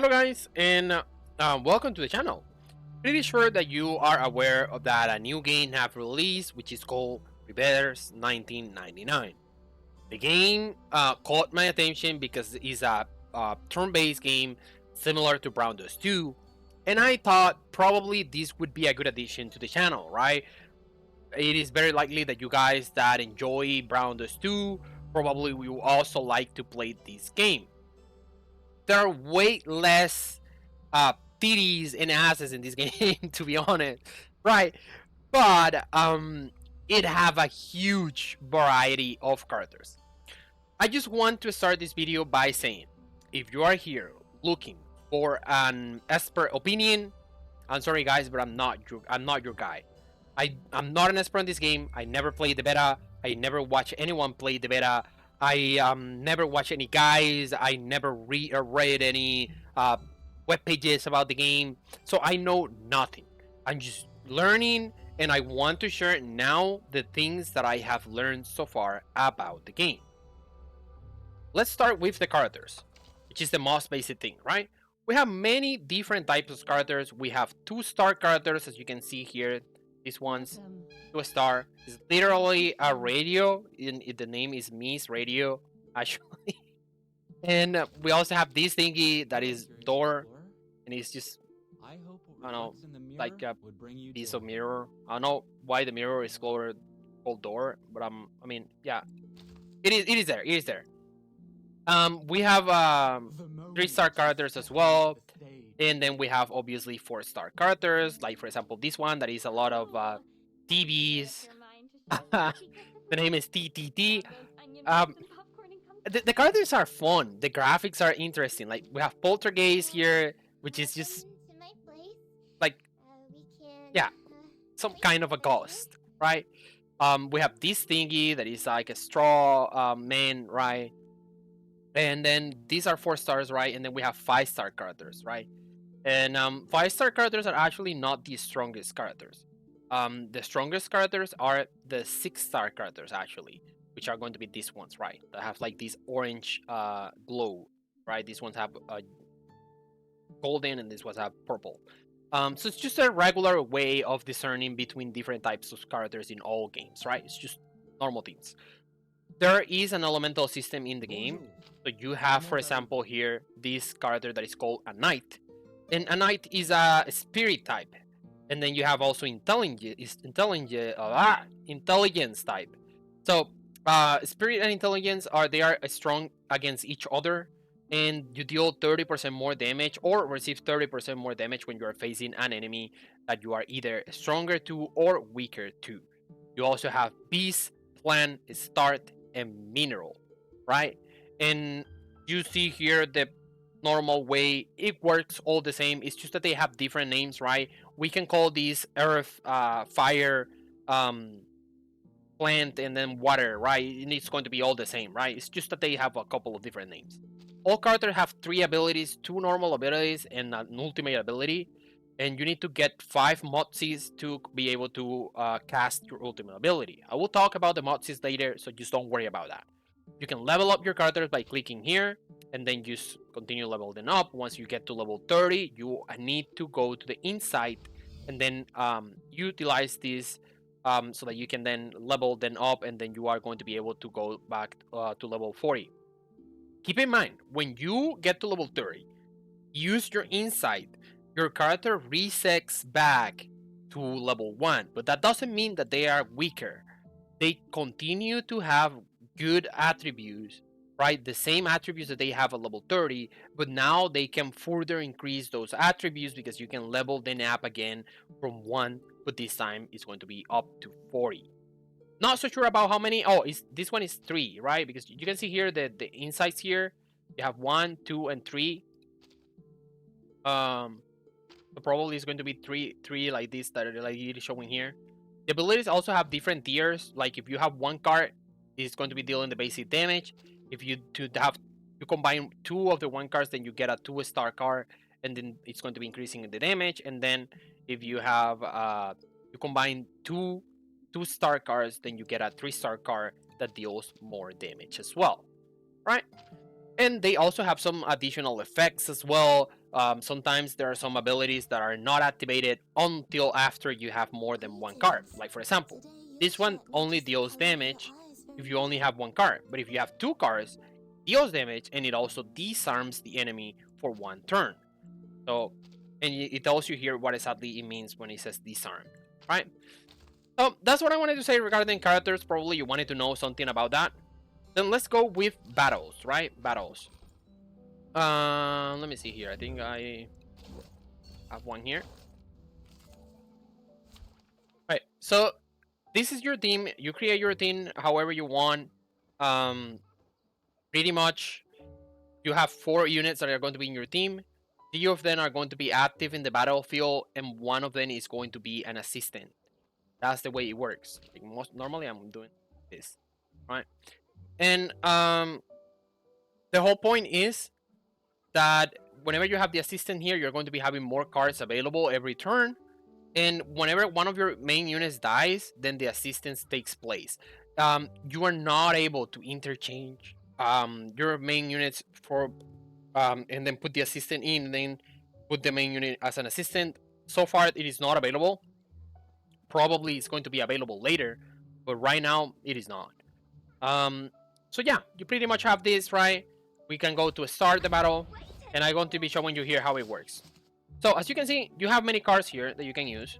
Hello guys, and welcome to the channel. Pretty sure that you are aware of that a new game have released, which is called Reverse 1999. The game caught my attention because it's a turn-based game similar to Brown Dust 2, and I thought probably this would be a good addition to the channel, right? It is very likely that you guys that enjoy Brown Dust 2 probably will also like to play this game. There are way less titties and asses in this game, to be honest, right? But it have a huge variety of characters. I just want to start this video by saying, if you are here looking for an expert opinion, I'm sorry guys, but I'm not your guy. I'm not an expert in this game. I never played the beta. I never watch anyone play the beta. I never watch any guys. I never read any web pages about the game. So I know nothing. I'm just learning, and I want to share now the things that I have learned so far about the game. Let's start with the characters, which is the most basic thing, right? We have many different types of characters. We have 2-star characters, as you can see here. These ones, 2-star. It's literally a radio. The name is Miss Radio, actually. And we also have this thingy that is door, and it's just, I don't know, like a piece of mirror. I don't know why the mirror is called door, but I mean, yeah, it is there. It is there. We have 3-star characters as well, and then we have obviously 4-star characters, like for example this one that is a lot of TVs. The name is TTT. Um, the characters are fun. The graphics are interesting. Like we have Poltergeist here, which is just like, yeah, some kind of a ghost, right? We have this thingy that is like a straw man, right? And then these are 4 stars, right? And then we have 5-star characters, right? And 5-star characters are actually not the strongest characters. The strongest characters are the 6-star characters, actually, which are going to be these ones, right? That have like this orange glow, right? These ones have golden, and these ones have purple. So it's just a regular way of discerning between different types of characters in all games, right? It's just normal things. There is an elemental system in the game. So you have, for example, here this character that is called a knight, and a knight is a spirit type. And then you have also intelligence type. So spirit and intelligence are strong against each other, and you deal 30% more damage or receive 30% more damage when you are facing an enemy that you are either stronger to or weaker to. You also have beast, plant, start, and mineral, right? And you see here the normal way it works all the same. It's just that they have different names, right? We can call these earth, fire, plant, and then water, right? And it's going to be all the same, right? It's just that they have a couple of different names. All characters have 3 abilities, 2 normal abilities, and an ultimate ability. And you need to get 5 Motsis to be able to cast your ultimate ability. I will talk about the Motsis later, so just don't worry about that. You can level up your characters by clicking here, and then just continue leveling up. Once you get to level 30, you need to go to the insight and then utilize this so that you can then level them up, and then you are going to be able to go back to level 40. Keep in mind, when you get to level 30, use your insight, your character resets back to level 1, but that doesn't mean that they are weaker. They continue to have good attributes, right? The same attributes that they have at level 30, but now they can further increase those attributes because you can level them up again from 1, but this time it's going to be up to 40. Not so sure about how many. Oh, this one is 3, right? Because you can see here the insights here. You have 1, 2, and 3. So probably it's going to be three like this that are like it is showing here. The abilities also have different tiers. Like if you have 1 card, it's going to be dealing the basic damage. If you combine 2 of the 1 cards, then you get a 2-star card, and then it's going to be increasing the damage. And then if you have you combine 2-star cards, then you get a 3-star card that deals more damage as well, right? And they also have some additional effects as well. Sometimes there are some abilities that are not activated until after you have more than one card. Like for example, this one only deals damage if you only have one card, but if you have two cards, it deals damage and it also disarms the enemy for one turn. So, and it tells you here what exactly it means when it says disarm, right? So that's what I wanted to say regarding characters. Probably you wanted to know something about that. Then let's go with battles, right? Battles. Let me see here. I think I have one here. Right. So this is your team. You create your team however you want. Um, Pretty much, you have 4 units that are going to be in your team. 3 of them are going to be active in the battlefield, and 1 of them is going to be an assistant. That's the way it works. Like most normally, I'm doing this, right? And the whole point is that whenever you have the assistant here, you're going to be having more cards available every turn. And whenever one of your main units dies, then the assistance takes place. You are not able to interchange your main units for and then put the assistant in, and then put the main unit as an assistant. So far, it is not available. Probably it's going to be available later, but right now it is not. Um, so yeah, you pretty much have this, right? We can go to start the battle, and I'm going to be showing you here how it works. So as you can see, you have many cards here that you can use.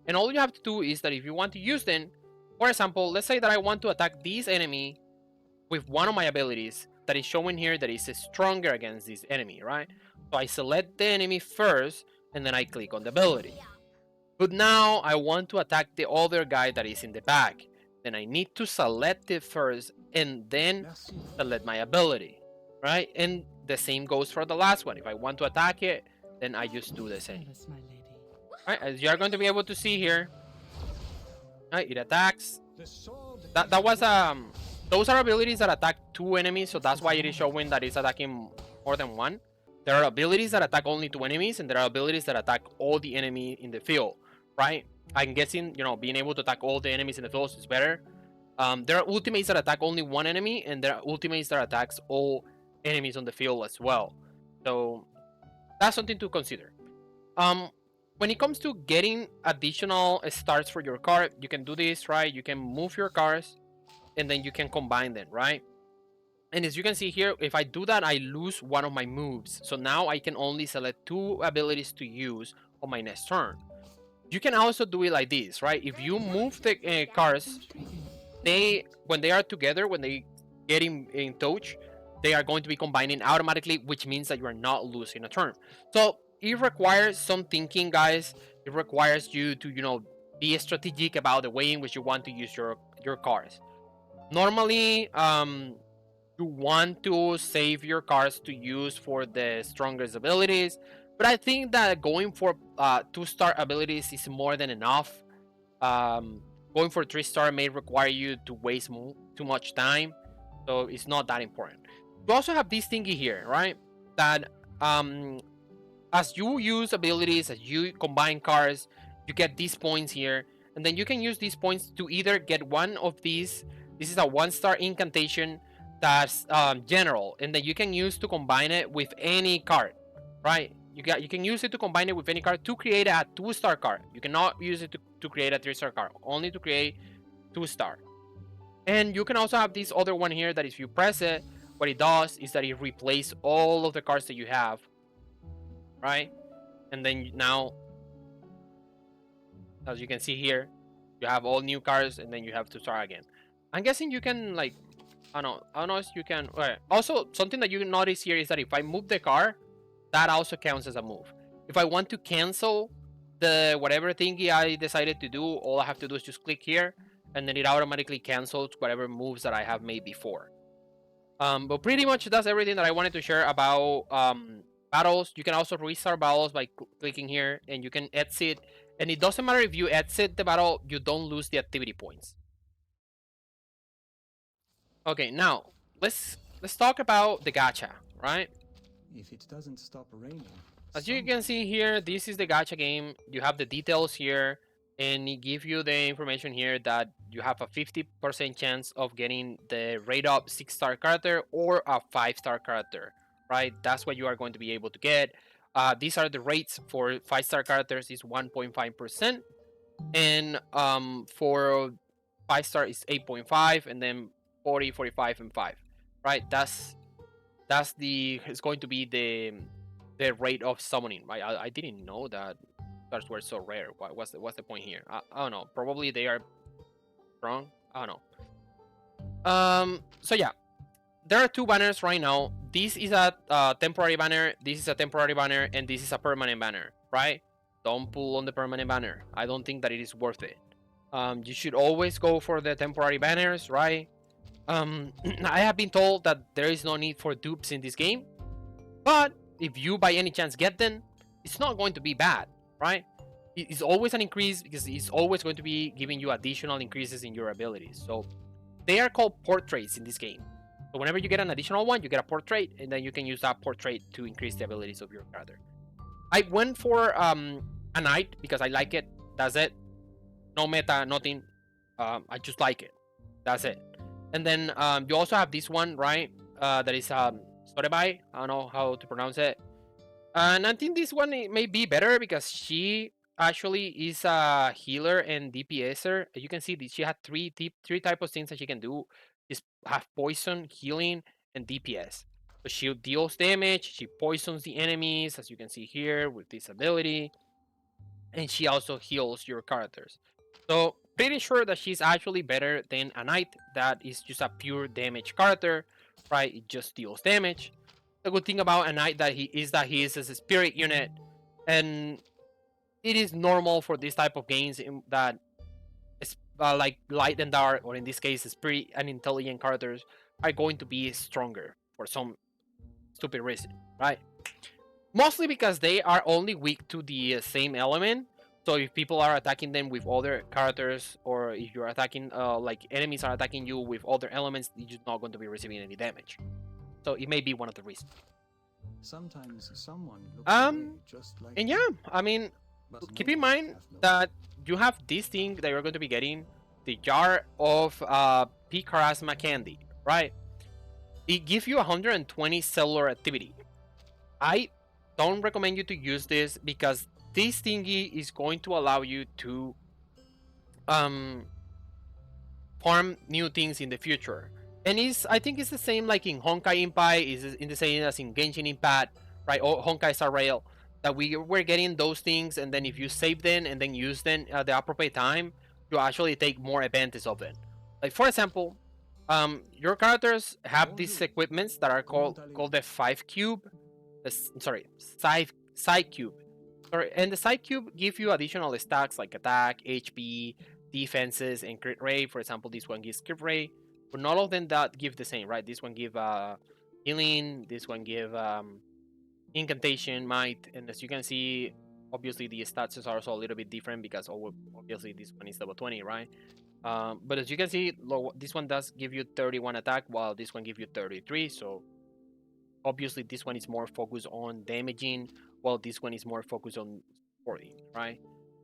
And all you have to do is that if you want to use them, for example, let's say that I want to attack this enemy with one of my abilities that is showing here that is stronger against this enemy, right? So I select the enemy first, and then I click on the ability. But now I want to attack the other guy that is in the back. Then I need to select it first, and then select my ability, right? And the same goes for the last one. If I want to attack it, then I just do the same. Right, as you are going to be able to see here, right, it attacks. That was those are abilities that attack 2 enemies, so that's why it is showing that it's attacking more than one. There are abilities that attack only 2 enemies, and there are abilities that attack all the enemy in the field, right? I'm guessing, you know, being able to attack all the enemies in the field is better. There are ultimates that attack only one enemy, and there are ultimates that attacks all enemies on the field as well. So that's something to consider. When it comes to getting additional starts for your card, you can do this, right? You can move your cards, and then you can combine them, right? And as you can see here, if I do that, I lose one of my moves. So now I can only select 2 abilities to use on my next turn. You can also do it like this, right? If you move the cards, when they are together, when they get in touch, they are going to be combining automatically, which means that you are not losing a turn. So it requires some thinking, guys. It requires you to, you know, be strategic about the way in which you want to use your cards. Normally, you want to save your cards to use for the strongest abilities, but I think that going for 2-star abilities is more than enough. Going for 3-star may require you to waste too much time, so it's not that important. You also have this thingy here, right? That as you use abilities, as you combine cards, you get these points here, and then you can use these points to either get one of these. This is a 1-star incantation that's general, and then you can use to combine it with any card, right? You can use it to combine it with any card to create a 2-star card. You cannot use it to create a 3-star card, only to create 2-star. And you can also have this other one here that if you press it, what it does is that it replaces all of the cards that you have, right? And then now, as you can see here, you have all new cards, and then you have to start again. I'm guessing you can, like, I don't know if you can. Right. Also, something that you can notice here is that if I move the car, that also counts as a move. If I want to cancel the whatever thingy I decided to do, all I have to do is just click here, and then it automatically cancels whatever moves that I have made before. But pretty much that's everything that I wanted to share about battles. You can also restart battles by clicking here, and you can exit. And it doesn't matter if you exit the battle, you don't lose the activity points. Okay, now let's talk about the gacha, right? If it doesn't stop raining. As you can see here, this is the gacha game. You have the details here, and it gives you the information here that you have a 50% chance of getting the rate up 6-star character or a 5-star character, right? That's what you are going to be able to get. These are the rates for 5-star characters is 1.5%, and for 5-star is 8.5, and then 40, 45, and 5, right? That's the it's going to be the rate of summoning, right? I didn't know that stars were so rare. What's the point here? I don't know. Probably they are wrong. I don't know. So yeah, there are two banners right now. This is a temporary banner. This is a temporary banner, and this is a permanent banner, right? Don't pull on the permanent banner. I don't think that it is worth it. You should always go for the temporary banners, right? I have been told that there is no need for dupes in this game, but if you by any chance get them, it's not going to be bad, right? It's always an increase because it's always going to be giving you additional increases in your abilities. So they are called portraits in this game. So whenever you get an additional one, you get a portrait, and then you can use that portrait to increase the abilities of your character. I went for a knight because I like it. That's it. No meta, nothing. I just like it. That's it. And then you also have this one, right? That is Sorebai. I don't know how to pronounce it. And I think this one may be better because she actually is a healer and DPSer. You can see that she had three types of things that she can do. Is have poison, healing, and DPS. So she deals damage, she poisons the enemies, as you can see here with this ability, and she also heals your characters. So pretty sure that she's actually better than a knight that is just a pure damage character, right? It just deals damage. The good thing about a knight that he is a spirit unit, and it is normal for this type of games that like light and dark, or in this case, spirit and intelligent characters are going to be stronger for some stupid reason, right? Mostly because they are only weak to the same element. So if people are attacking them with other characters, or if you're attacking, like enemies are attacking you with other elements, you're just not going to be receiving any damage. So it may be one of the reasons. Sometimes someone looks Um, just like and yeah, I mean, keep in mind that you have this thing that you're going to be getting, the jar of P. Charasma candy, right? It gives you 120 cellular activity. I don't recommend you to use this because this thingy is going to allow you to um farm new things in the future. And I think it's the same like in Honkai Impact, is in the same as in Genshin Impact, right? Or Honkai Star Rail, that we're getting those things, and then if you save them and then use them at the appropriate time, you actually take more advantage of it. Like for example, your characters have these equipments that are called the 5 cube. Sorry, side cube. Sorry, and the side cube give you additional stacks like attack, HP, defenses, and crit rate. For example, this one gives crit rate, but not all of them that give the same, right? This one give healing, this one give incantation, might, and as you can see, obviously the stats are also a little bit different because obviously this one is level 20, right? But as you can see, this one does give you 31 attack, while this one gives you 33. So obviously this one is more focused on damaging, while this one is more focused on supporting, right?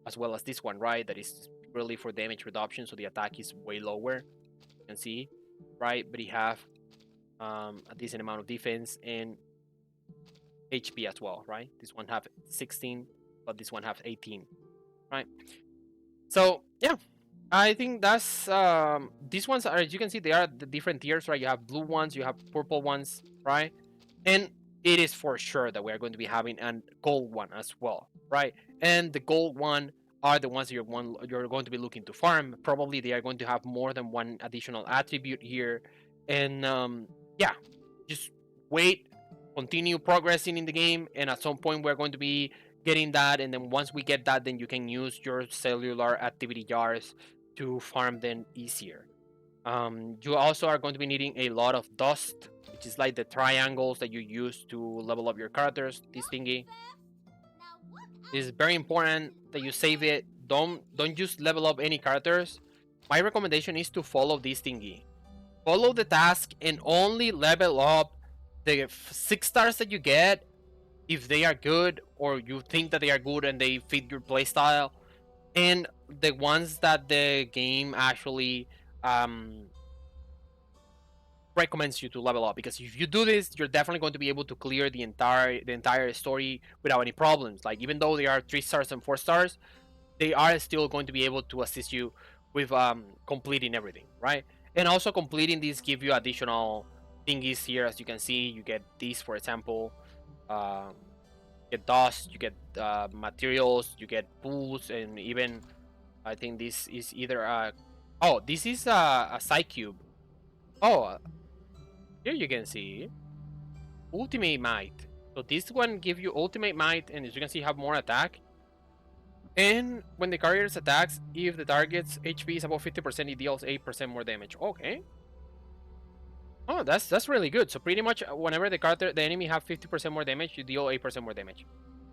As well as this one, right? That is really for damage reduction, so the attack is way lower. You can see, right? But you have a decent amount of defense and HP as well, right? This one have 16, but this one have 18, right? So yeah, I think that's these ones are, as you can see, they are the different tiers, right? You have blue ones, you have purple ones, right? And it is for sure that we are going to be having a gold one as well, right? And the gold one are the ones you're going to be looking to farm. Probably they are going to have more than one additional attribute here, and yeah, just wait, continue progressing in the game, and at some point we're going to be getting that. And then once we get that, then you can use your cellular activity jars to farm them easier. You also are going to be needing a lot of dust, which is like the triangles that you use to level up your characters. This thingy is very important that you save it. Don't just level up any characters. My recommendation is to follow this thingy. Follow the task and only level up the 6 stars that you get if they are good, or you think that they are good and they fit your playstyle. And the ones that the game actually recommends you to level up, because if you do this, you're definitely going to be able to clear the entire story without any problems. Like, even though they are 3 stars and 4 stars, they are still going to be able to assist you with completing everything, right? And also completing these give you additional thingies here. As you can see, you get these, for example, um, you get dust, you get materials, you get pools, and even I think this is either a this is a side cube. Oh, here you can see ultimate might. So this one give you ultimate might, and as you can see, have more attack. And when the carrier attacks, if the target's HP is above 50%, it deals 8% more damage. Okay. Oh, that's really good. So pretty much whenever the enemy have 50% more damage, you deal 8% more damage.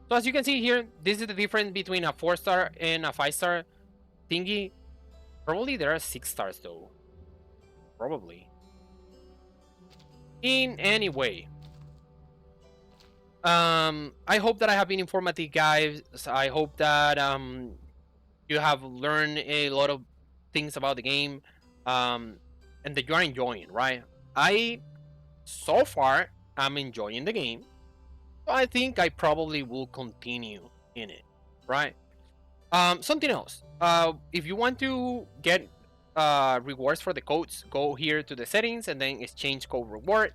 So as you can see here, this is the difference between a 4-star and a 5-star thingy. Probably there are 6 stars though. Probably. In any way, I hope that I have been informative, guys. I hope that you have learned a lot of things about the game, and that you are enjoying, right? I so far I'm enjoying the game. So I think I probably will continue in it, right? Something else. If you want to get rewards for the codes, go here to the settings and then exchange code reward.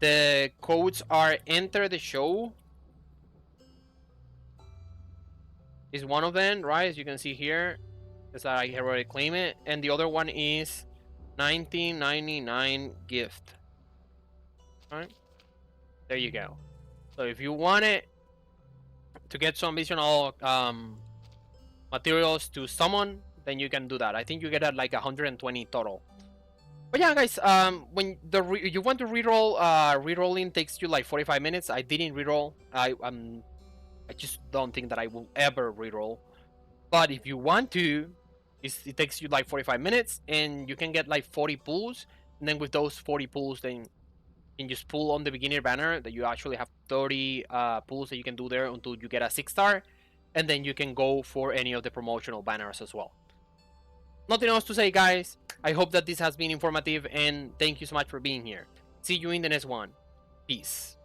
The codes are enter the show is one of them, right? As you can see here, is that I already claim it, and the other one is 1999 gift. All right, there you go. So if you want it to get some additional materials to summon, then you can do that. I think you get like 120 total. But yeah, guys, when you want to reroll, rerolling takes you like 45 minutes. I didn't reroll. I just don't think that I will ever reroll. But if you want to, it takes you like 45 minutes, and you can get like 40 pulls. And then with those 40 pulls, then you can just pull on the beginner banner that you actually have 30 pulls that you can do there until you get a 6-star. And then you can go for any of the promotional banners as well. Nothing else to say, guys. I hope that this has been informative, and thank you so much for being here. See you in the next one. Peace.